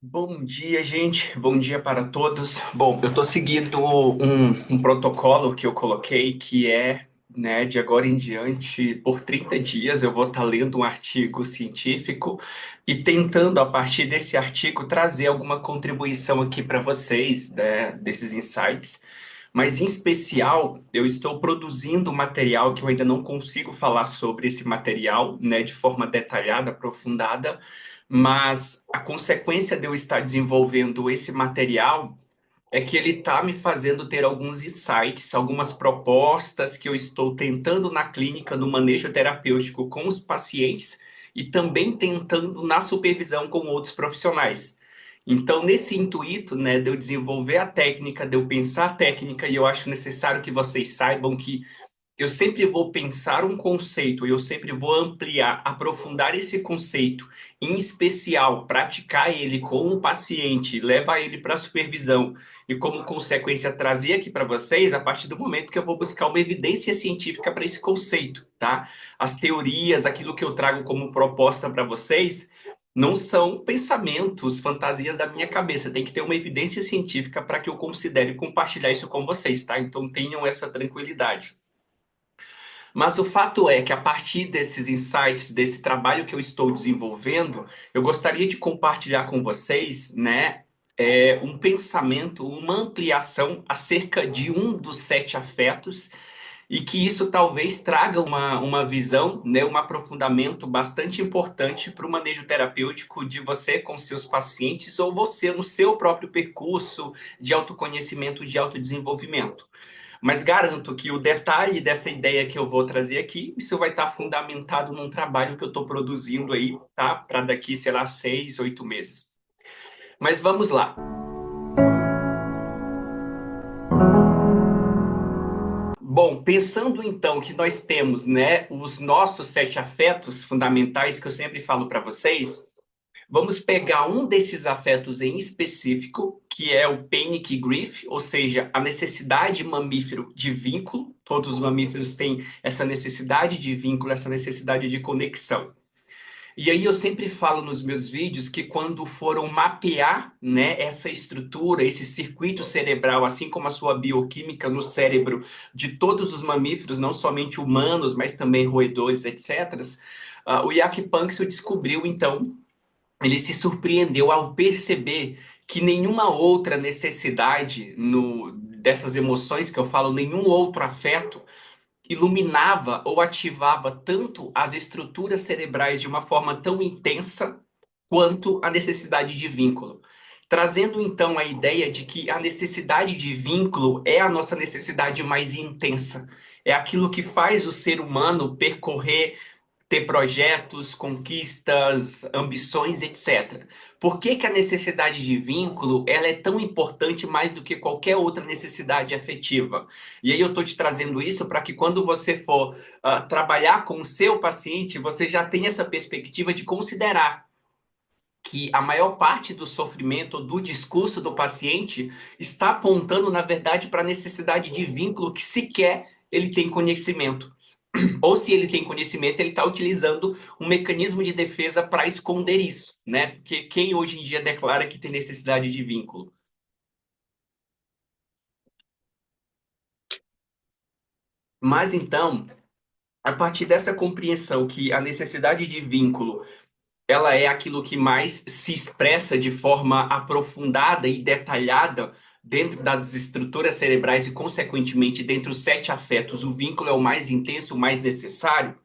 Bom dia, gente. Bom dia para todos. Bom, eu estou seguindo um protocolo que eu coloquei que é, né, de agora em diante, por 30 dias, eu vou estar lendo um artigo científico e tentando, a partir desse artigo, trazer alguma contribuição aqui para vocês, né, desses insights. Mas, em especial, eu estou produzindo material que eu ainda não consigo falar sobre esse material, né, de forma detalhada, aprofundada, mas a consequência de eu estar desenvolvendo esse material é que ele está me fazendo ter alguns insights, algumas propostas que eu estou tentando na clínica, no manejo terapêutico com os pacientes e também tentando na supervisão com outros profissionais. Então, nesse intuito, né, de eu desenvolver a técnica, de eu pensar a técnica, e eu acho necessário que vocês saibam que eu sempre vou pensar um conceito, eu sempre vou ampliar, aprofundar esse conceito, em especial praticar ele com o paciente, levar ele para a supervisão e, como consequência, trazer aqui para vocês a partir do momento que eu vou buscar uma evidência científica para esse conceito, tá? As teorias, aquilo que eu trago como proposta para vocês, não são pensamentos, fantasias da minha cabeça. Tem que ter uma evidência científica para que eu considere compartilhar isso com vocês, tá? Então tenham essa tranquilidade. Mas o fato é que a partir desses insights, desse trabalho que eu estou desenvolvendo, eu gostaria de compartilhar com vocês, né, um pensamento, uma ampliação acerca de um dos sete afetos e que isso talvez traga uma visão, né, um aprofundamento bastante importante para o manejo terapêutico de você com seus pacientes ou você no seu próprio percurso de autoconhecimento, de autodesenvolvimento. Mas garanto que o detalhe dessa ideia que eu vou trazer aqui, isso vai estar fundamentado num trabalho que eu estou produzindo aí, tá? Para daqui, sei lá, 6, 8 meses. Mas vamos lá. Bom, pensando então que nós temos, né, os nossos sete afetos fundamentais que eu sempre falo para vocês, vamos pegar um desses afetos em específico, que é o panic grief, ou seja, a necessidade mamífero de vínculo. Todos os mamíferos têm essa necessidade de vínculo, essa necessidade de conexão. E aí eu sempre falo nos meus vídeos que quando foram mapear, né, essa estrutura, esse circuito cerebral, assim como a sua bioquímica no cérebro de todos os mamíferos, não somente humanos, mas também roedores, etc., o Jack Panksepp descobriu então, ele se surpreendeu ao perceber que nenhuma outra necessidade dessas emoções que eu falo, nenhum outro afeto iluminava ou ativava tanto as estruturas cerebrais de uma forma tão intensa quanto a necessidade de vínculo. Trazendo então a ideia de que a necessidade de vínculo é a nossa necessidade mais intensa, é aquilo que faz o ser humano percorrer, ter projetos, conquistas, ambições, etc. Por que que a necessidade de vínculo ela é tão importante mais do que qualquer outra necessidade afetiva? E aí eu estou te trazendo isso para que quando você for trabalhar com o seu paciente, você já tenha essa perspectiva de considerar que a maior parte do sofrimento, do discurso do paciente está apontando, na verdade, para a necessidade de vínculo que sequer ele tem conhecimento. Ou se ele tem conhecimento, ele está utilizando um mecanismo de defesa para esconder isso, né? Porque quem hoje em dia declara que tem necessidade de vínculo? Mas então, a partir dessa compreensão que a necessidade de vínculo ela é aquilo que mais se expressa de forma aprofundada e detalhada dentro das estruturas cerebrais e, consequentemente, dentre os sete afetos, o vínculo é o mais intenso, o mais necessário.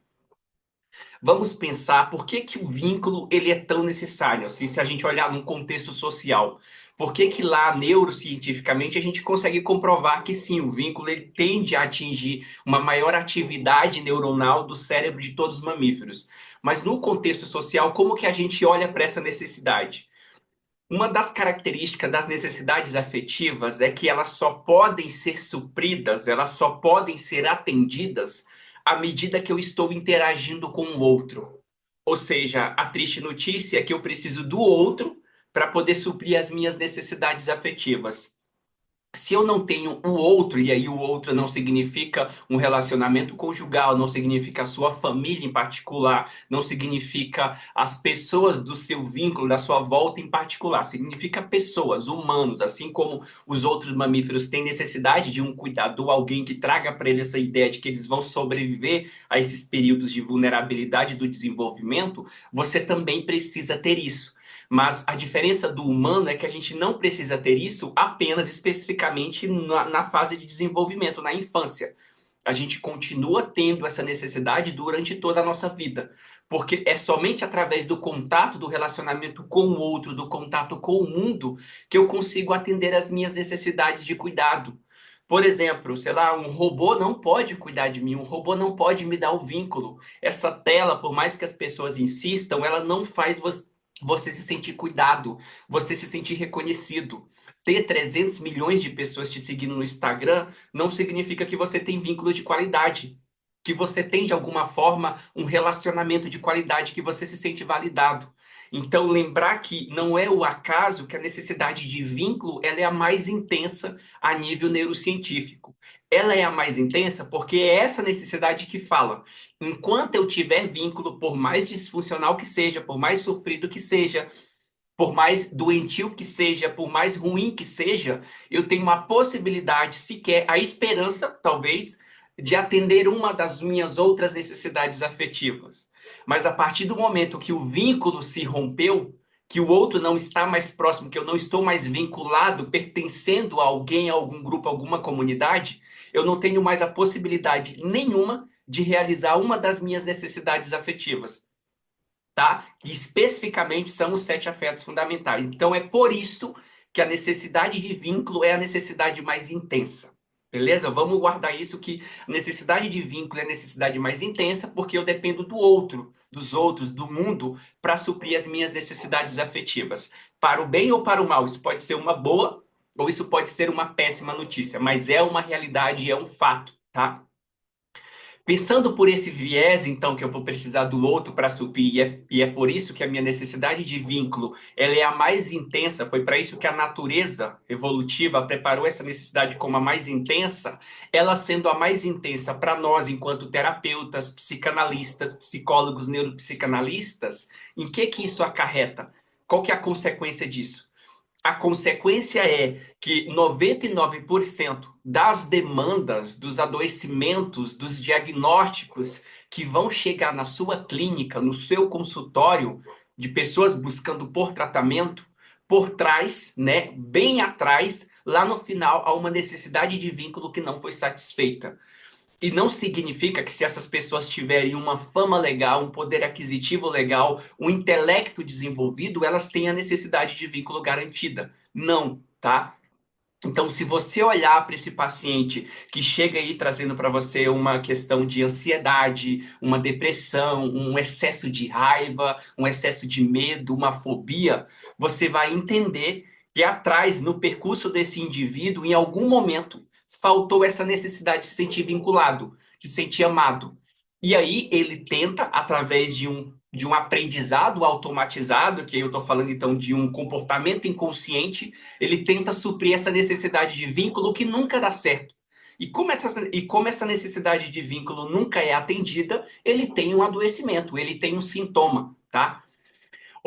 Vamos pensar por que que o vínculo ele é tão necessário, assim, se a gente olhar num contexto social. Por que que lá, neurocientificamente, a gente consegue comprovar que sim, o vínculo ele tende a atingir uma maior atividade neuronal do cérebro de todos os mamíferos. Mas no contexto social, como que a gente olha para essa necessidade? Uma das características das necessidades afetivas é que elas só podem ser supridas, elas só podem ser atendidas à medida que eu estou interagindo com o outro. Ou seja, a triste notícia é que eu preciso do outro para poder suprir as minhas necessidades afetivas. Se eu não tenho o outro, e aí o outro não significa um relacionamento conjugal, não significa a sua família em particular, não significa as pessoas do seu vínculo, da sua volta em particular, significa pessoas, humanos, assim como os outros mamíferos têm necessidade de um cuidador, alguém que traga para eles essa ideia de que eles vão sobreviver a esses períodos de vulnerabilidade do desenvolvimento, você também precisa ter isso. Mas a diferença do humano é que a gente não precisa ter isso apenas especificamente na fase de desenvolvimento, na infância. A gente continua tendo essa necessidade durante toda a nossa vida. Porque é somente através do contato, do relacionamento com o outro, do contato com o mundo, que eu consigo atender às minhas necessidades de cuidado. Por exemplo, sei lá, um robô não pode cuidar de mim, um robô não pode me dar o vínculo. Essa tela, por mais que as pessoas insistam, ela não faz você se sentir cuidado, você se sentir reconhecido. Ter 300 milhões de pessoas te seguindo no Instagram não significa que você tem vínculo de qualidade, que você tem de alguma forma um relacionamento de qualidade, que você se sente validado. Então, lembrar que não é o acaso que a necessidade de vínculo ela é a mais intensa a nível neurocientífico. Ela é a mais intensa porque é essa necessidade que fala. Enquanto eu tiver vínculo, por mais disfuncional que seja, por mais sofrido que seja, por mais doentio que seja, por mais ruim que seja, eu tenho uma possibilidade, sequer a esperança, talvez, de atender uma das minhas outras necessidades afetivas. Mas a partir do momento que o vínculo se rompeu, que o outro não está mais próximo, que eu não estou mais vinculado, pertencendo a alguém, a algum grupo, a alguma comunidade, eu não tenho mais a possibilidade nenhuma de realizar uma das minhas necessidades afetivas, tá? E especificamente são os sete afetos fundamentais. Então é por isso que a necessidade de vínculo é a necessidade mais intensa. Beleza? Vamos guardar isso que a necessidade de vínculo é a necessidade mais intensa porque eu dependo do outro, dos outros, do mundo para suprir as minhas necessidades afetivas. Para o bem ou para o mal, isso pode ser uma boa ou isso pode ser uma péssima notícia, mas é uma realidade, é um fato, tá? Pensando por esse viés, então, que eu vou precisar do outro para suprir, e é por isso que a minha necessidade de vínculo ela é a mais intensa, foi para isso que a natureza evolutiva preparou essa necessidade como a mais intensa, ela sendo a mais intensa para nós, enquanto terapeutas, psicanalistas, psicólogos neuropsicanalistas, em que isso acarreta? Qual que é a consequência disso? A consequência é que 99% das demandas, dos adoecimentos, dos diagnósticos que vão chegar na sua clínica, no seu consultório, de pessoas buscando por tratamento, por trás, né, bem atrás, lá no final, há uma necessidade de vínculo que não foi satisfeita. E não significa que se essas pessoas tiverem uma fama legal, um poder aquisitivo legal, um intelecto desenvolvido, elas têm a necessidade de vínculo garantida. Não, tá? Então, se você olhar para esse paciente que chega aí trazendo para você uma questão de ansiedade, uma depressão, um excesso de raiva, um excesso de medo, uma fobia, você vai entender que atrás, no percurso desse indivíduo, em algum momento, faltou essa necessidade de se sentir vinculado, de se sentir amado. E aí ele tenta, através de um aprendizado automatizado, que eu estou falando então de um comportamento inconsciente, ele tenta suprir essa necessidade de vínculo que nunca dá certo. E como essa necessidade de vínculo nunca é atendida, ele tem um adoecimento, ele tem um sintoma, tá?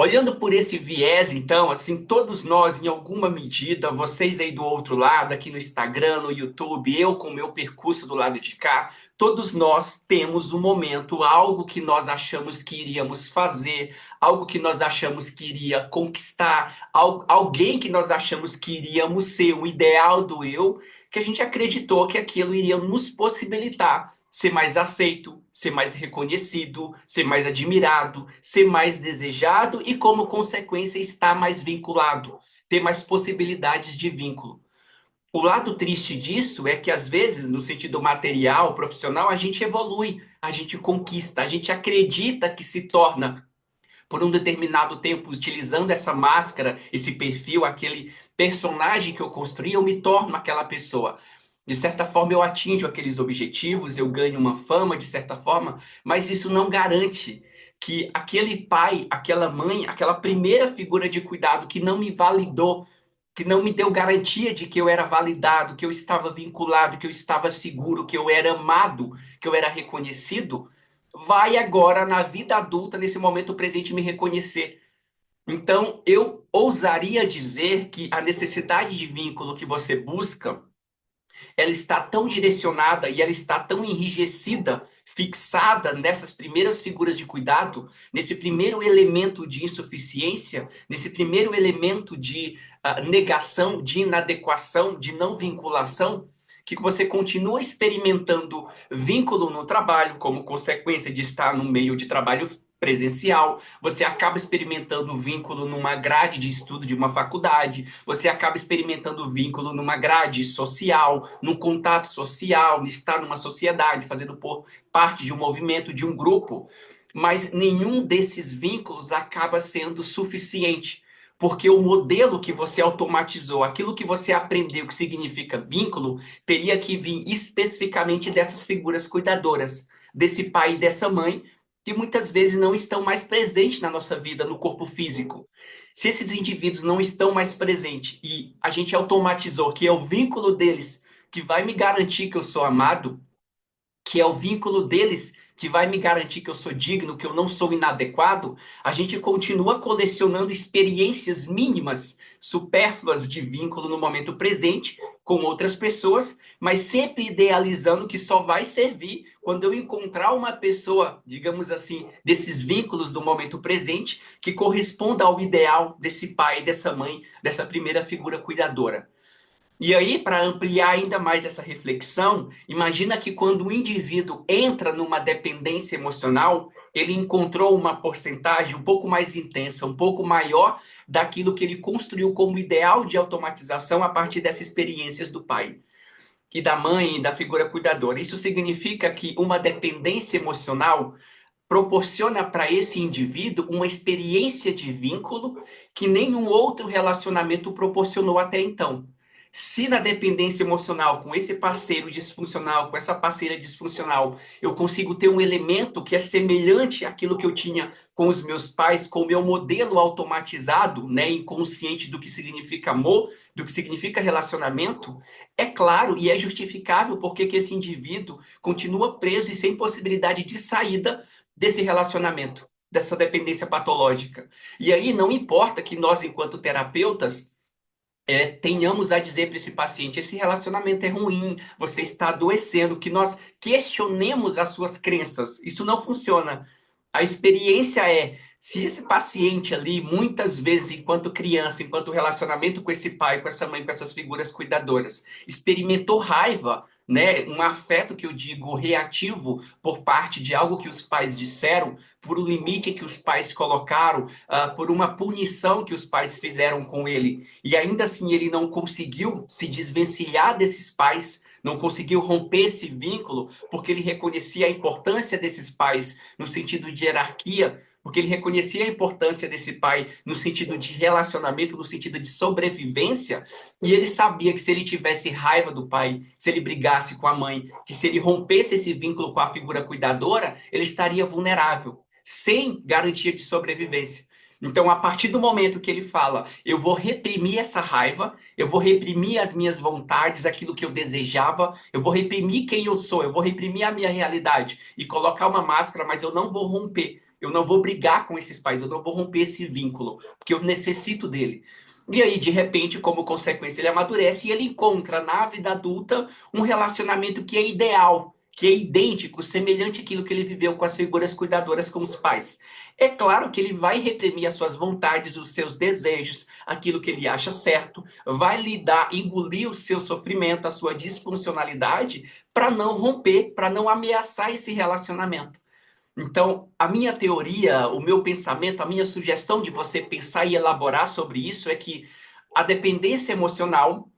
Olhando por esse viés, então, assim, todos nós, em alguma medida, vocês aí do outro lado, aqui no Instagram, no YouTube, eu com o meu percurso do lado de cá, todos nós temos um momento, algo que nós achamos que iríamos fazer, algo que nós achamos que iria conquistar, alguém que nós achamos que iríamos ser, o ideal do eu, que a gente acreditou que aquilo iria nos possibilitar ser mais aceito, ser mais reconhecido, ser mais admirado, ser mais desejado e, como consequência, estar mais vinculado, ter mais possibilidades de vínculo. O lado triste disso é que, às vezes, no sentido material, profissional, a gente evolui, a gente conquista, a gente acredita que se torna, por um determinado tempo, utilizando essa máscara, esse perfil, aquele personagem que eu construí, eu me torno aquela pessoa. De certa forma, eu atinjo aqueles objetivos, eu ganho uma fama, de certa forma, mas isso não garante que aquele pai, aquela mãe, aquela primeira figura de cuidado que não me validou que não me deu garantia de que eu era validado, que eu estava vinculado, que eu estava seguro, que eu era amado, que eu era reconhecido, vai agora na vida adulta, nesse momento presente, me reconhecer. Então, eu ousaria dizer que a necessidade de vínculo que você busca, ela está tão direcionada e ela está tão enrijecida, fixada nessas primeiras figuras de cuidado, nesse primeiro elemento de insuficiência, nesse primeiro elemento de negação, de inadequação, de não vinculação, que você continua experimentando vínculo no trabalho como consequência de estar no meio de trabalho presencial, você acaba experimentando vínculo numa grade de estudo de uma faculdade, você acaba experimentando vínculo numa grade social, num contato social, estar numa sociedade, fazendo parte de um movimento, de um grupo, mas nenhum desses vínculos acaba sendo suficiente. Porque o modelo que você automatizou, aquilo que você aprendeu que significa vínculo, teria que vir especificamente dessas figuras cuidadoras, desse pai e dessa mãe, que muitas vezes não estão mais presentes na nossa vida, no corpo físico. Se esses indivíduos não estão mais presentes e a gente automatizou que é o vínculo deles que vai me garantir que eu sou amado, que é o vínculo deles que vai me garantir que eu sou digno, que eu não sou inadequado, a gente continua colecionando experiências mínimas, supérfluas de vínculo no momento presente com outras pessoas, mas sempre idealizando que só vai servir quando eu encontrar uma pessoa, digamos assim, desses vínculos do momento presente, que corresponda ao ideal desse pai, dessa mãe, dessa primeira figura cuidadora. E aí, para ampliar ainda mais essa reflexão, imagina que quando o indivíduo entra numa dependência emocional, ele encontrou uma porcentagem um pouco mais intensa, um pouco maior daquilo que ele construiu como ideal de automatização a partir dessas experiências do pai e da mãe e da figura cuidadora. Isso significa que uma dependência emocional proporciona para esse indivíduo uma experiência de vínculo que nenhum outro relacionamento proporcionou até então. Se na dependência emocional, com esse parceiro disfuncional, com essa parceira disfuncional, eu consigo ter um elemento que é semelhante àquilo que eu tinha com os meus pais, com o meu modelo automatizado, né, inconsciente do que significa amor, do que significa relacionamento, é claro e é justificável porque que esse indivíduo continua preso e sem possibilidade de saída desse relacionamento, dessa dependência patológica. E aí não importa que nós, enquanto terapeutas, tenhamos a dizer para esse paciente: esse relacionamento é ruim, você está adoecendo, que nós questionemos as suas crenças. Isso não funciona. A experiência é, se esse paciente ali, muitas vezes, enquanto criança, enquanto relacionamento com esse pai, com essa mãe, com essas figuras cuidadoras, experimentou raiva, né, um afeto que eu digo reativo por parte de algo que os pais disseram, por um limite que os pais colocaram, por uma punição que os pais fizeram com ele, e ainda assim ele não conseguiu se desvencilhar desses pais, não conseguiu romper esse vínculo, porque ele reconhecia a importância desses pais no sentido de hierarquia, porque ele reconhecia a importância desse pai no sentido de relacionamento, no sentido de sobrevivência, e ele sabia que se ele tivesse raiva do pai, se ele brigasse com a mãe, que se ele rompesse esse vínculo com a figura cuidadora, ele estaria vulnerável, sem garantia de sobrevivência. Então, a partir do momento que ele fala, eu vou reprimir essa raiva, eu vou reprimir as minhas vontades, aquilo que eu desejava, eu vou reprimir quem eu sou, eu vou reprimir a minha realidade e colocar uma máscara, mas eu não vou romper, eu não vou brigar com esses pais, eu não vou romper esse vínculo, porque eu necessito dele. E aí, de repente, como consequência, ele amadurece e ele encontra na vida adulta um relacionamento que é ideal, que é idêntico, semelhante àquilo que ele viveu com as figuras cuidadoras com os pais. É claro que ele vai reprimir as suas vontades, os seus desejos, aquilo que ele acha certo, vai lidar, engolir o seu sofrimento, a sua disfuncionalidade, para não romper, para não ameaçar esse relacionamento. Então, a minha teoria, o meu pensamento, a minha sugestão de você pensar e elaborar sobre isso é que a dependência emocional,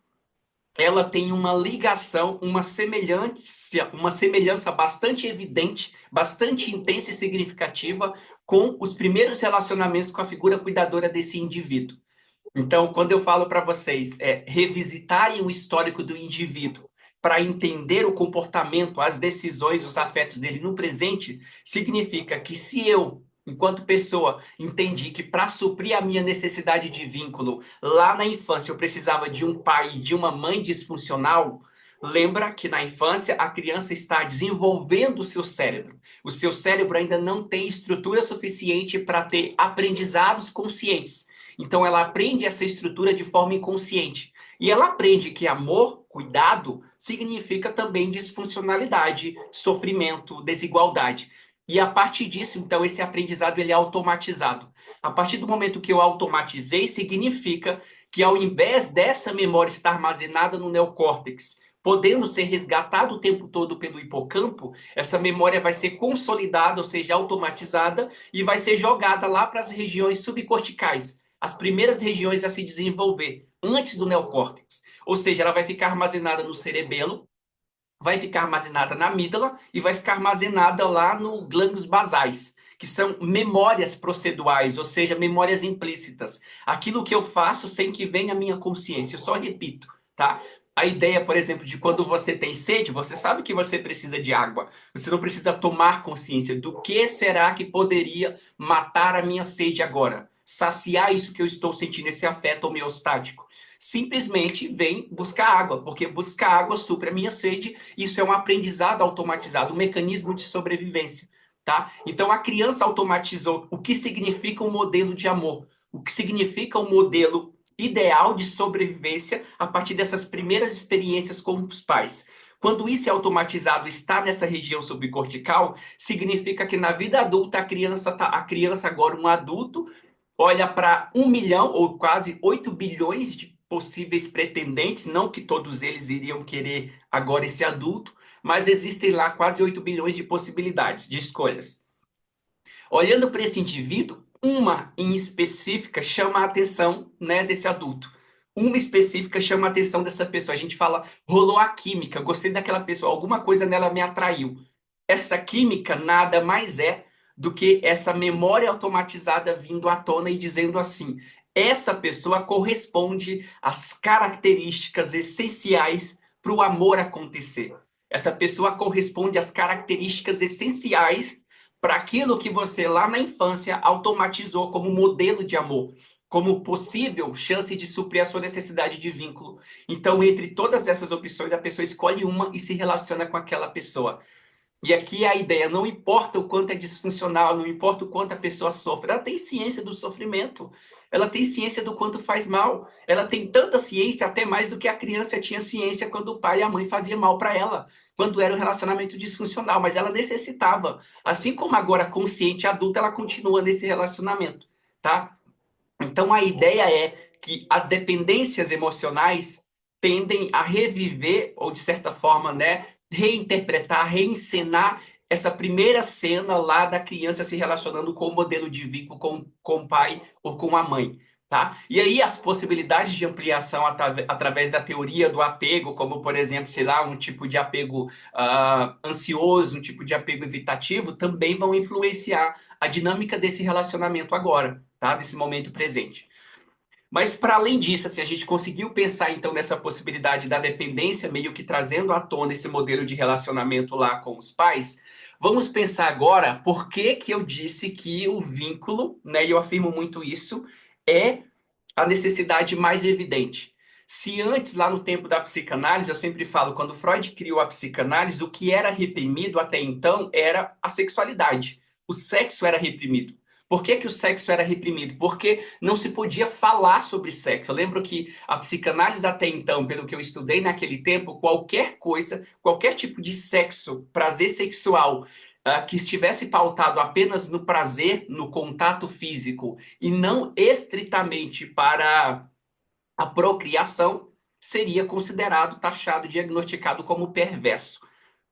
ela tem uma ligação, uma semelhança bastante evidente, bastante intensa e significativa com os primeiros relacionamentos com a figura cuidadora desse indivíduo. Então, quando eu falo para vocês revisitarem o histórico do indivíduo para entender o comportamento, as decisões, os afetos dele no presente, significa que se eu, enquanto pessoa, entendi que para suprir a minha necessidade de vínculo lá na infância eu precisava de um pai e de uma mãe disfuncional. Lembra que na infância a criança está desenvolvendo o seu cérebro. O seu cérebro ainda não tem estrutura suficiente para ter aprendizados conscientes. Então ela aprende essa estrutura de forma inconsciente. E ela aprende que amor, cuidado, significa também disfuncionalidade, sofrimento, desigualdade. E a partir disso, então, esse aprendizado ele é automatizado. A partir do momento que eu automatizei, significa que ao invés dessa memória estar armazenada no neocórtex, podendo ser resgatado o tempo todo pelo hipocampo, essa memória vai ser consolidada, ou seja, automatizada, e vai ser jogada lá para as regiões subcorticais, as primeiras regiões a se desenvolver, antes do neocórtex. Ou seja, ela vai ficar armazenada no cerebelo, vai ficar armazenada na amígdala e vai ficar armazenada lá no glândulos basais, que são memórias proceduais, ou seja, memórias implícitas. Aquilo que eu faço sem que venha a minha consciência, eu só repito, tá? A ideia, por exemplo, de quando você tem sede, você sabe que você precisa de água. Você não precisa tomar consciência do que será que poderia matar a minha sede agora. Saciar isso que eu estou sentindo, esse afeto homeostático. Simplesmente vem buscar água, porque buscar água supre a minha sede. Isso é um aprendizado automatizado, um mecanismo de sobrevivência, tá? Então a criança automatizou o que significa um modelo de amor, o que significa um modelo ideal de sobrevivência a partir dessas primeiras experiências com os pais. Quando isso é automatizado, está nessa região subcortical, significa que na vida adulta a criança agora um adulto olha para 1 milhão ou quase 8 bilhões de possíveis pretendentes, não que todos eles iriam querer agora esse adulto, mas existem lá quase 8 bilhões de possibilidades, de escolhas. Olhando para esse indivíduo, uma em específica chama a atenção, né, desse adulto. Uma específica chama a atenção dessa pessoa. A gente fala, rolou a química, gostei daquela pessoa, alguma coisa nela me atraiu. Essa química nada mais é do que essa memória automatizada vindo à tona e dizendo assim: essa pessoa corresponde às características essenciais para o amor acontecer. Essa pessoa corresponde às características essenciais para aquilo que você lá na infância automatizou como modelo de amor, como possível chance de suprir a sua necessidade de vínculo. Então, entre todas essas opções, a pessoa escolhe uma e se relaciona com aquela pessoa. E aqui é a ideia, não importa o quanto é disfuncional, não importa o quanto a pessoa sofre, ela tem ciência do sofrimento, ela tem ciência do quanto faz mal, ela tem tanta ciência, até mais do que a criança tinha ciência quando o pai e a mãe faziam mal para ela, quando era um relacionamento disfuncional, mas ela necessitava. Assim como agora consciente adulta, ela continua nesse relacionamento, tá? Então a ideia é que as dependências emocionais tendem a reviver, ou de certa forma, né, reinterpretar, reencenar essa primeira cena lá da criança se relacionando com o modelo de vínculo com o pai ou com a mãe. Tá? E aí as possibilidades de ampliação através da teoria do apego, como por exemplo, sei lá, um tipo de apego ansioso, um tipo de apego evitativo, também vão influenciar a dinâmica desse relacionamento agora, tá? Desse momento presente. Mas para além disso, assim, a gente conseguiu pensar então nessa possibilidade da dependência, meio que trazendo à tona esse modelo de relacionamento lá com os pais. Vamos pensar agora por que que eu disse que o vínculo, né, e eu afirmo muito isso, é a necessidade mais evidente. Se antes, lá no tempo da psicanálise, eu sempre falo, quando Freud criou a psicanálise, o que era reprimido até então era a sexualidade. O sexo era reprimido. Por que que o sexo era reprimido? Porque não se podia falar sobre sexo. Eu lembro que a psicanálise até então, pelo que eu estudei naquele tempo, qualquer coisa, qualquer tipo de sexo, prazer sexual, que estivesse pautado apenas no prazer, no contato físico e não estritamente para a procriação, seria considerado, taxado, diagnosticado como perverso.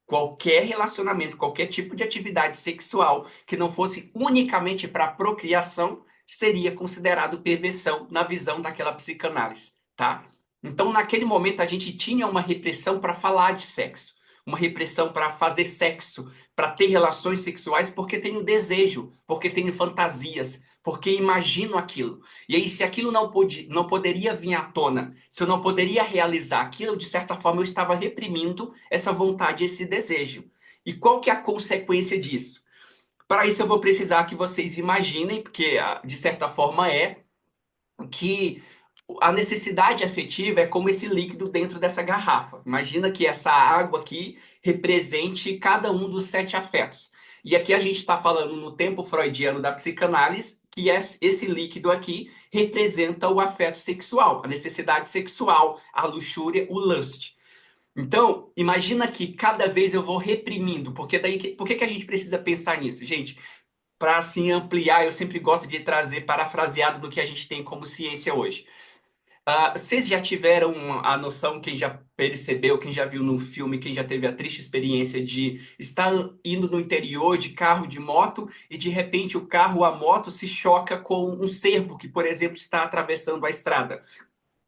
Qualquer relacionamento, qualquer tipo de atividade sexual que não fosse unicamente para procriação seria considerado perversão na visão daquela psicanálise, tá? Então, naquele momento, a gente tinha uma repressão para falar de sexo, uma repressão para fazer sexo, para ter relações sexuais, porque tenho desejo, porque tenho fantasias, porque imagino aquilo. E aí, se aquilo não poderia vir à tona, se eu não poderia realizar aquilo, de certa forma eu estava reprimindo essa vontade, esse desejo. E qual que é a consequência disso? Para isso, eu vou precisar que vocês imaginem, porque de certa forma que a necessidade afetiva é como esse líquido dentro dessa garrafa. Imagina que essa água aqui represente cada um dos sete afetos. E aqui a gente está falando no tempo freudiano da psicanálise que esse líquido aqui representa o afeto sexual, a necessidade sexual, a luxúria, o lust. Então, imagina que cada vez eu vou reprimindo, porque daí, por que que a gente precisa pensar nisso, gente? Para assim ampliar, eu sempre gosto de trazer parafraseado do que a gente tem como ciência hoje. Vocês já tiveram a noção, quem já percebeu, quem já viu no filme, quem já teve a triste experiência de estar indo no interior de carro, de moto, e de repente o carro, a moto se choca com um cervo que, por exemplo, está atravessando a estrada?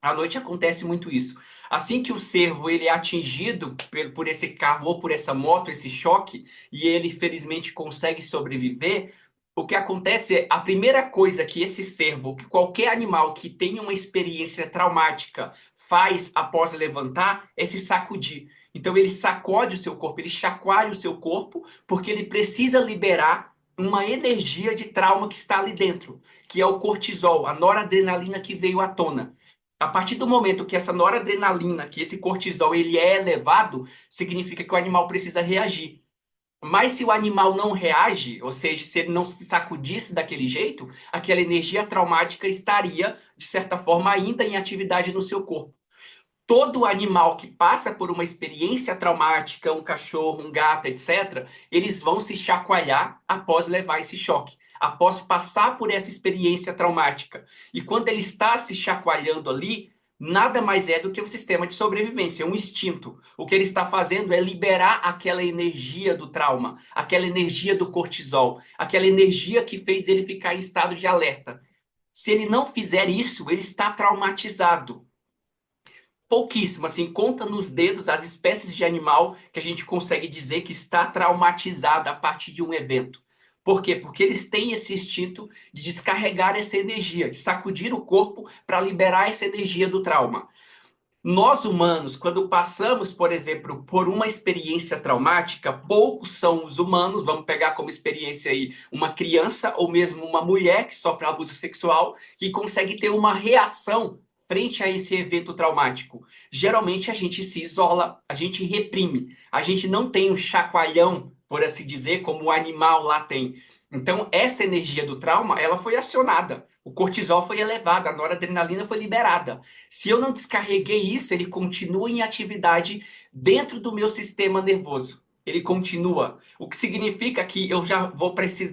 À noite acontece muito isso. Assim que o cervo ele é atingido por esse carro ou por essa moto, esse choque, e ele felizmente consegue sobreviver, o que acontece é a primeira coisa que esse cervo, que qualquer animal que tenha uma experiência traumática faz após levantar, é se sacudir. Então ele sacode o seu corpo, ele chacoalha o seu corpo, porque ele precisa liberar uma energia de trauma que está ali dentro, que é o cortisol, a noradrenalina que veio à tona. A partir do momento que essa noradrenalina, que esse cortisol, ele é elevado, significa que o animal precisa reagir. Mas se o animal não reage, ou seja, se ele não se sacudisse daquele jeito, aquela energia traumática estaria, de certa forma, ainda em atividade no seu corpo. Todo animal que passa por uma experiência traumática, um cachorro, um gato, etc., eles vão se chacoalhar após levar esse choque, após passar por essa experiência traumática. E quando ele está se chacoalhando ali, nada mais é do que um sistema de sobrevivência, um instinto. O que ele está fazendo é liberar aquela energia do trauma, aquela energia do cortisol, aquela energia que fez ele ficar em estado de alerta. Se ele não fizer isso, ele está traumatizado. Pouquíssimo, assim, conta nos dedos as espécies de animal que a gente consegue dizer que está traumatizada a partir de um evento. Por quê? Porque eles têm esse instinto de descarregar essa energia, de sacudir o corpo para liberar essa energia do trauma. Nós humanos, quando passamos, por exemplo, por uma experiência traumática, poucos são os humanos, vamos pegar como experiência aí uma criança ou mesmo uma mulher que sofre abuso sexual, que consegue ter uma reação frente a esse evento traumático. Geralmente a gente se isola, a gente reprime, a gente não tem um chacoalhão, por assim dizer, como o animal lá tem. Então, essa energia do trauma, ela foi acionada. O cortisol foi elevado, a noradrenalina foi liberada. Se eu não descarreguei isso, ele continua em atividade dentro do meu sistema nervoso. Ele continua. O que significa que eu já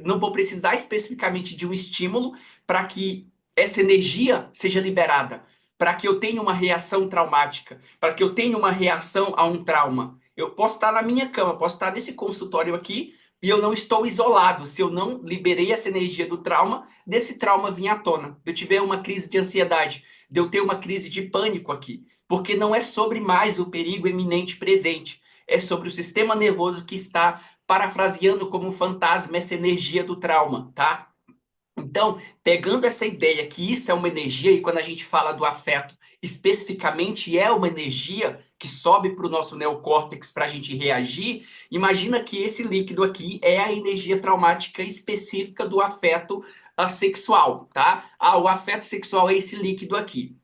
não vou precisar especificamente de um estímulo para que essa energia seja liberada, para que eu tenha uma reação traumática, para que eu tenha uma reação a um trauma. Eu posso estar na minha cama, posso estar nesse consultório aqui e eu não estou isolado. Se eu não liberei essa energia do trauma, desse trauma vir à tona. Se eu tiver uma crise de ansiedade, de eu ter uma crise de pânico aqui, porque não é sobre mais o perigo eminente presente, é sobre o sistema nervoso que está parafraseando como um fantasma essa energia do trauma, tá? Então, pegando essa ideia que isso é uma energia, e quando a gente fala do afeto, especificamente é uma energia que sobe para o nosso neocórtex para a gente reagir, imagina que esse líquido aqui é a energia traumática específica do afeto sexual, tá? O afeto sexual é esse líquido aqui.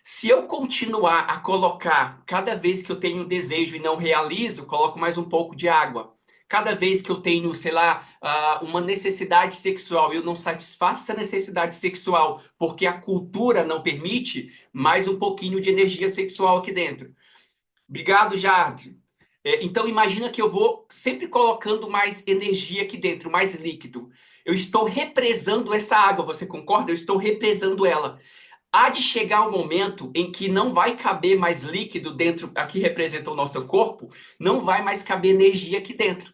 Se eu continuar a colocar, cada vez que eu tenho um desejo e não realizo, coloco mais um pouco de água. Cada vez que eu tenho, sei lá, uma necessidade sexual e eu não satisfaço essa necessidade sexual porque a cultura não permite, mais um pouquinho de energia sexual aqui dentro. Obrigado, Jade. Então, imagina que eu vou sempre colocando mais energia aqui dentro, mais líquido. Eu estou represando essa água, você concorda? Eu estou represando ela. Há de chegar um momento em que não vai caber mais líquido dentro, aqui representa o nosso corpo, não vai mais caber energia aqui dentro.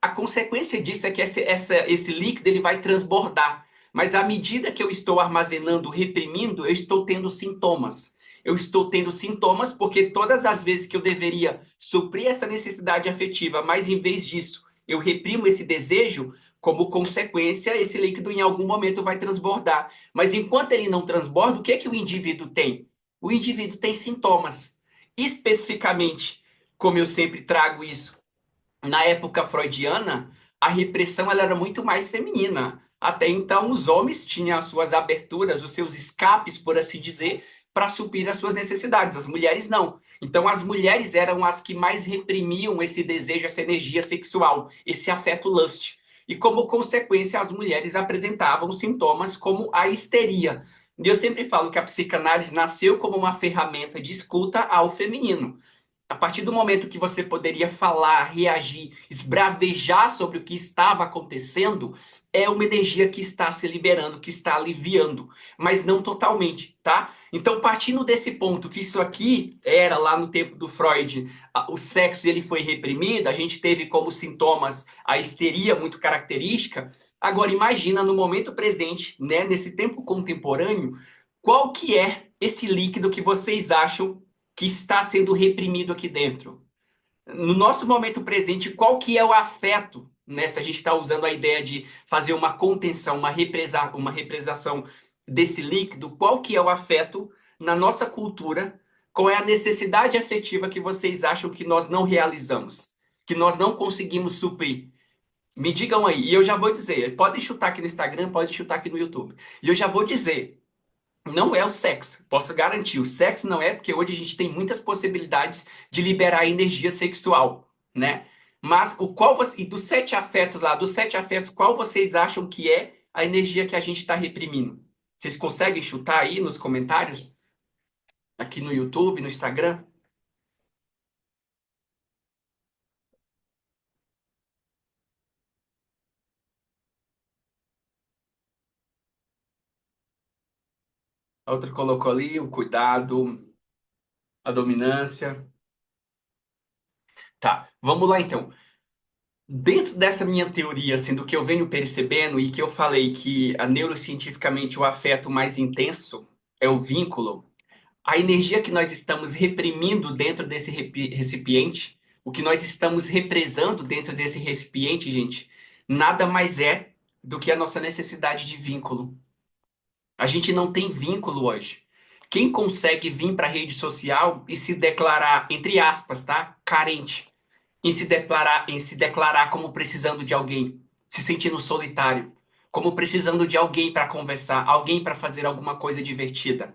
A consequência disso é que esse líquido ele vai transbordar. Mas à medida que eu estou armazenando, reprimindo, eu estou tendo sintomas. Eu estou tendo sintomas porque todas as vezes que eu deveria suprir essa necessidade afetiva, mas em vez disso eu reprimo esse desejo, como consequência, esse líquido em algum momento vai transbordar. Mas enquanto ele não transborda, o que é que o indivíduo tem? O indivíduo tem sintomas. Especificamente, como eu sempre trago isso, na época freudiana, a repressão ela era muito mais feminina. Até então, os homens tinham as suas aberturas, os seus escapes, por assim dizer, para suprir as suas necessidades. As mulheres não. Então, as mulheres eram as que mais reprimiam esse desejo, essa energia sexual, esse afeto lust. E, como consequência, as mulheres apresentavam sintomas como a histeria. E eu sempre falo que a psicanálise nasceu como uma ferramenta de escuta ao feminino. A partir do momento que você poderia falar, reagir, esbravejar sobre o que estava acontecendo, é uma energia que está se liberando, que está aliviando, mas não totalmente, tá? Então, partindo desse ponto que isso aqui era lá no tempo do Freud, o sexo ele foi reprimido, a gente teve como sintomas a histeria muito característica. Agora imagina no momento presente, né, nesse tempo contemporâneo, qual que é esse líquido que vocês acham que está sendo reprimido aqui dentro? No nosso momento presente, qual que é o afeto, né? Se a gente está usando a ideia de fazer uma contenção, uma represação desse líquido, qual que é o afeto na nossa cultura? Qual é a necessidade afetiva que vocês acham que nós não realizamos? Que nós não conseguimos suprir? Me digam aí. E eu já vou dizer, podem chutar aqui no Instagram, podem chutar aqui no YouTube. E eu já vou dizer, não é o sexo, posso garantir. O sexo não é, porque hoje a gente tem muitas possibilidades de liberar energia sexual, né? Mas o qual você, e dos sete afetos lá, dos sete afetos, qual vocês acham que é a energia que a gente está reprimindo? Vocês conseguem chutar aí nos comentários? Aqui no YouTube, no Instagram? A outra colocou ali o cuidado, a dominância. Tá, vamos lá então. Dentro dessa minha teoria, assim, do que eu venho percebendo e que eu falei que neurocientificamente o afeto mais intenso é o vínculo, a energia que nós estamos reprimindo dentro desse recipiente, o que nós estamos represando dentro desse recipiente, gente, nada mais é do que a nossa necessidade de vínculo. A gente não tem vínculo hoje. Quem consegue vir para a rede social e se declarar, entre aspas, tá? Carente, em se declarar como precisando de alguém, se sentindo solitário, como precisando de alguém para conversar, alguém para fazer alguma coisa divertida.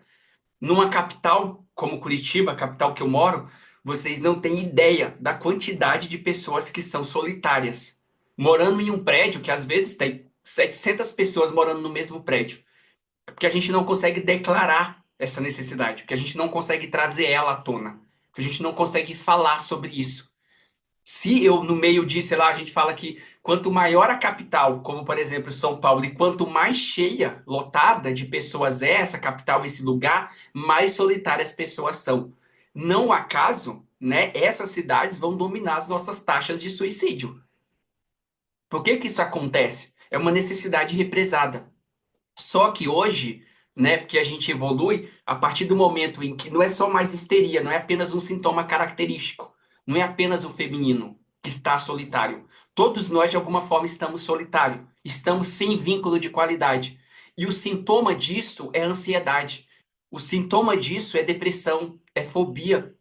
Numa capital como Curitiba, a capital que eu moro, vocês não têm ideia da quantidade de pessoas que são solitárias, morando em um prédio que às vezes tem 700 pessoas morando no mesmo prédio. É porque a gente não consegue declarar essa necessidade, porque a gente não consegue trazer ela à tona, porque a gente não consegue falar sobre isso. Se eu, no meio disso, sei lá, a gente fala que quanto maior a capital, como por exemplo São Paulo, e quanto mais cheia, lotada de pessoas é essa capital, esse lugar, mais solitárias as pessoas são. Não acaso, né, essas cidades vão dominar as nossas taxas de suicídio. Por que que isso acontece? É uma necessidade represada. Só que hoje, né, porque a gente evolui a partir do momento em que não é só mais histeria, não é apenas um sintoma característico, não é apenas o feminino que está solitário. Todos nós, de alguma forma, estamos solitários, estamos sem vínculo de qualidade. E o sintoma disso é ansiedade. O sintoma disso é depressão, é fobia.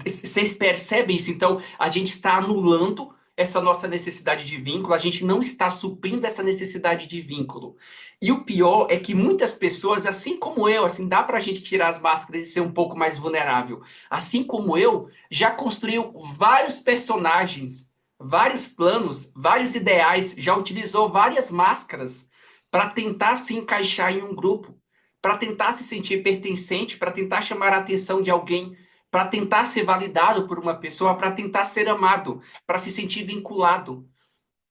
Vocês percebem isso? Então, a gente está anulando essa nossa necessidade de vínculo, a gente não está suprindo essa necessidade de vínculo. E o pior é que muitas pessoas, assim como eu, assim, dá para a gente tirar as máscaras e ser um pouco mais vulnerável. Assim como eu, já construiu vários personagens, vários planos, vários ideais, já utilizou várias máscaras para tentar se encaixar em um grupo, para tentar se sentir pertencente, para tentar chamar a atenção de alguém, para tentar ser validado por uma pessoa, para tentar ser amado, para se sentir vinculado.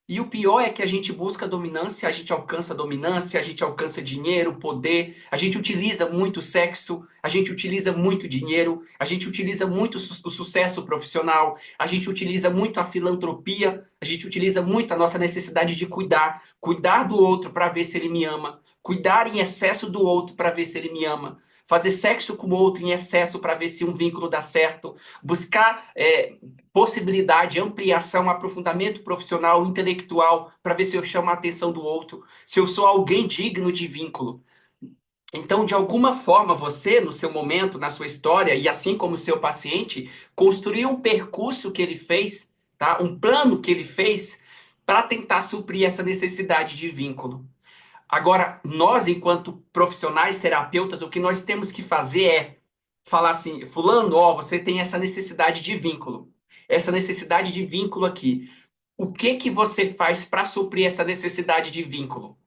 E o pior é que a gente busca dominância, a gente alcança dominância, a gente alcança dinheiro, poder, a gente utiliza muito sexo, a gente utiliza muito dinheiro, a gente utiliza muito o sucesso profissional, a gente utiliza muito a filantropia, a gente utiliza muito a nossa necessidade de cuidar, cuidar do outro para ver se ele me ama, cuidar em excesso do outro para ver se ele me ama, fazer sexo com o outro em excesso para ver se um vínculo dá certo, buscar possibilidade, ampliação, aprofundamento profissional, intelectual, para ver se eu chamo a atenção do outro, se eu sou alguém digno de vínculo. Então, de alguma forma, você, no seu momento, na sua história, e assim como o seu paciente, construiu um percurso que ele fez, tá? Um plano que ele fez para tentar suprir essa necessidade de vínculo. Agora, nós, enquanto profissionais terapeutas, o que nós temos que fazer é falar assim, fulano, ó, você tem essa necessidade de vínculo. Essa necessidade de vínculo aqui. O que que você faz para suprir essa necessidade de vínculo?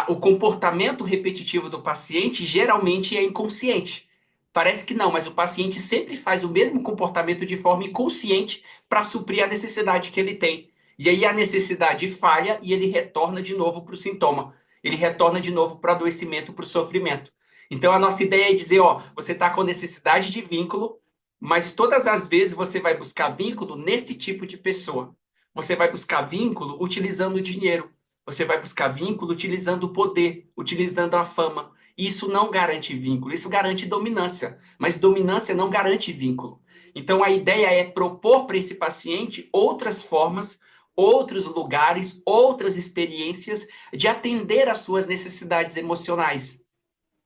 O comportamento repetitivo do paciente geralmente é inconsciente. Parece que não, mas o paciente sempre faz o mesmo comportamento de forma inconsciente para suprir a necessidade que ele tem. E aí a necessidade falha e ele retorna de novo para o sintoma. Ele retorna de novo para o adoecimento, para o sofrimento. Então a nossa ideia é dizer, ó, você está com necessidade de vínculo, mas todas as vezes você vai buscar vínculo nesse tipo de pessoa. Você vai buscar vínculo utilizando o dinheiro. Você vai buscar vínculo utilizando o poder, utilizando a fama. Isso não garante vínculo, isso garante dominância. Mas dominância não garante vínculo. Então a ideia é propor para esse paciente outras formas, outros lugares, outras experiências de atender às suas necessidades emocionais.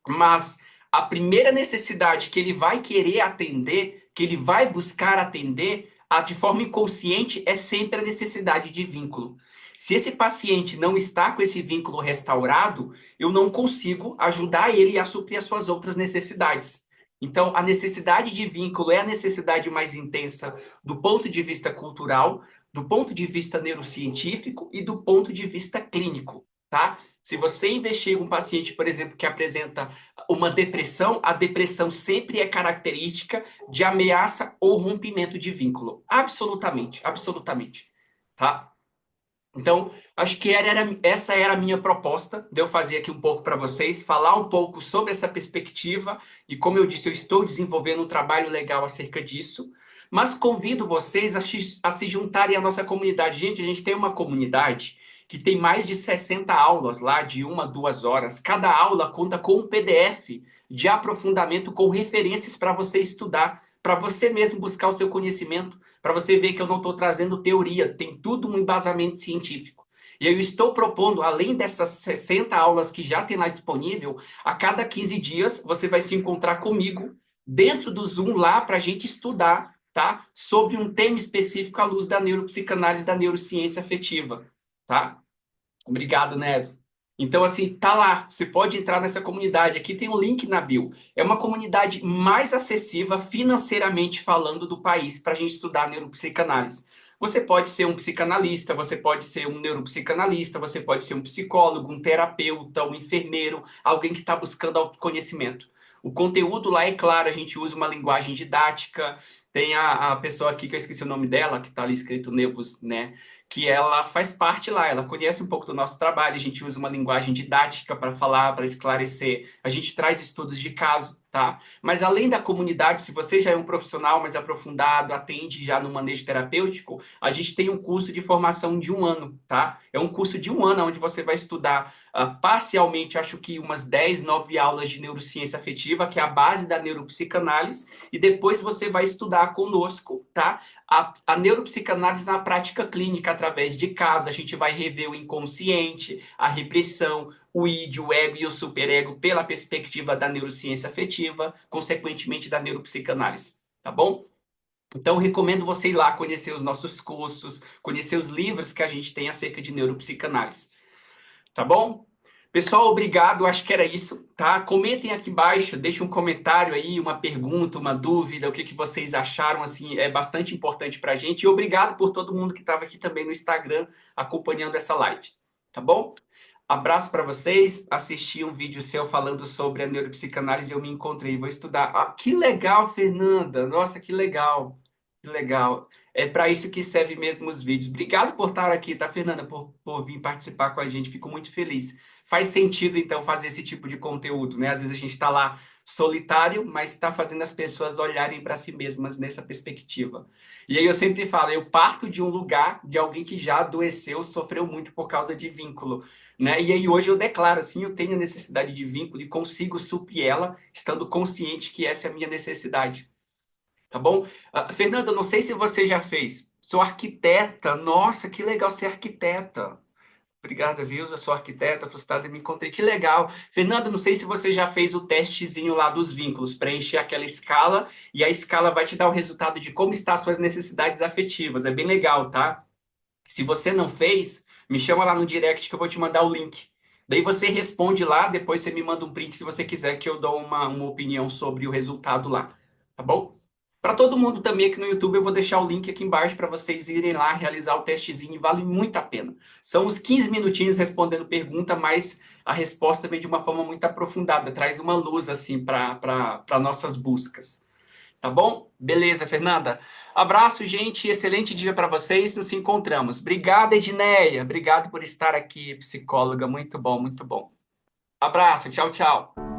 Mas a primeira necessidade que ele vai querer atender, que ele vai buscar atender, de forma inconsciente, é sempre a necessidade de vínculo. Se esse paciente não está com esse vínculo restaurado, eu não consigo ajudar ele a suprir as suas outras necessidades. Então, a necessidade de vínculo é a necessidade mais intensa do ponto de vista cultural, do ponto de vista neurocientífico e do ponto de vista clínico, tá? Se você investiga um paciente, por exemplo, que apresenta uma depressão, a depressão sempre é característica de ameaça ou rompimento de vínculo. Absolutamente, absolutamente. Tá? Então, acho que essa era a minha proposta, de eu fazer aqui um pouco para vocês, falar um pouco sobre essa perspectiva, e como eu disse, eu estou desenvolvendo um trabalho legal acerca disso, mas convido vocês a se juntarem à nossa comunidade. Gente, a gente tem uma comunidade que tem mais de 60 aulas lá, de 1 a 2 horas. Cada aula conta com um PDF de aprofundamento com referências para você estudar, para você mesmo buscar o seu conhecimento, para você ver que eu não estou trazendo teoria, tem tudo um embasamento científico. E eu estou propondo, além dessas 60 aulas que já tem lá disponível, a cada 15 dias você vai se encontrar comigo dentro do Zoom lá para a gente estudar, tá? Sobre um tema específico à luz da neuropsicanálise, da neurociência afetiva, tá? Obrigado, Neve. Então, assim, tá lá. Você pode entrar nessa comunidade. Aqui tem um link na bio. É uma comunidade mais acessível financeiramente falando do país para a gente estudar neuropsicanálise. Você pode ser um psicanalista, você pode ser um neuropsicanalista, você pode ser um psicólogo, um terapeuta, um enfermeiro, alguém que está buscando autoconhecimento. O conteúdo lá é claro, a gente usa uma linguagem didática. Tem a pessoa aqui, que eu esqueci o nome dela, que está ali escrito Nevos, né? Que ela faz parte lá, ela conhece um pouco do nosso trabalho, a gente usa uma linguagem didática para falar, para esclarecer, a gente traz estudos de caso, tá? Mas além da comunidade, se você já é um profissional mais aprofundado, atende já no manejo terapêutico, a gente tem um curso de formação de 1 ano, tá? É um curso de 1 ano onde você vai estudar parcialmente, acho que umas 10, 9 aulas de neurociência afetiva, que é a base da neuropsicanálise, e depois você vai estudar conosco, tá? A neuropsicanálise na prática clínica, através de casos, a gente vai rever o inconsciente, a repressão, o id, o ego e o superego pela perspectiva da neurociência afetiva, consequentemente da neuropsicanálise, tá bom? Então, recomendo você ir lá conhecer os nossos cursos, conhecer os livros que a gente tem acerca de neuropsicanálise, tá bom? Pessoal, obrigado. Acho que era isso, tá? Comentem aqui embaixo, deixem um comentário aí, uma pergunta, uma dúvida, o que que vocês acharam, assim, é bastante importante pra gente. E obrigado por todo mundo que estava aqui também no Instagram acompanhando essa live, tá bom? Abraço para vocês. Assisti um vídeo seu falando sobre a neuropsicanálise e eu me encontrei. Vou estudar. Ah, que legal, Fernanda. Nossa, que legal. Que legal. É para isso que serve mesmo os vídeos. Obrigado por estar aqui, tá, Fernanda, por vir participar com a gente. Fico muito feliz. Faz sentido, então, fazer esse tipo de conteúdo, né? Às vezes a gente está lá solitário, mas está fazendo as pessoas olharem para si mesmas nessa perspectiva. E aí eu sempre falo, eu parto de um lugar de alguém que já adoeceu, sofreu muito por causa de vínculo, né? E aí hoje eu declaro assim, eu tenho necessidade de vínculo e consigo suprir ela, estando consciente que essa é a minha necessidade. Tá bom? Fernanda, não sei se você já fez. Sou arquiteta. Nossa, que legal ser arquiteta. Obrigado, viu? Eu sou arquiteta, frustrada e me encontrei. Que legal. Fernanda, não sei se você já fez o testezinho lá dos vínculos, preencher aquela escala e a escala vai te dar o resultado de como estão as suas necessidades afetivas. É bem legal, tá? Se você não fez, me chama lá no direct que eu vou te mandar o link. Daí você responde lá, depois você me manda um print se você quiser que eu dou uma opinião sobre o resultado lá, tá bom? Para todo mundo também aqui no YouTube, eu vou deixar o link aqui embaixo para vocês irem lá realizar o testezinho, vale muito a pena. São uns 15 minutinhos respondendo pergunta, mas a resposta vem de uma forma muito aprofundada, traz uma luz assim para nossas buscas. Tá bom? Beleza, Fernanda. Abraço, gente. Excelente dia para vocês. Nos encontramos. Obrigada, Edneia. Obrigado por estar aqui, psicóloga. Muito bom, muito bom. Abraço. Tchau, tchau.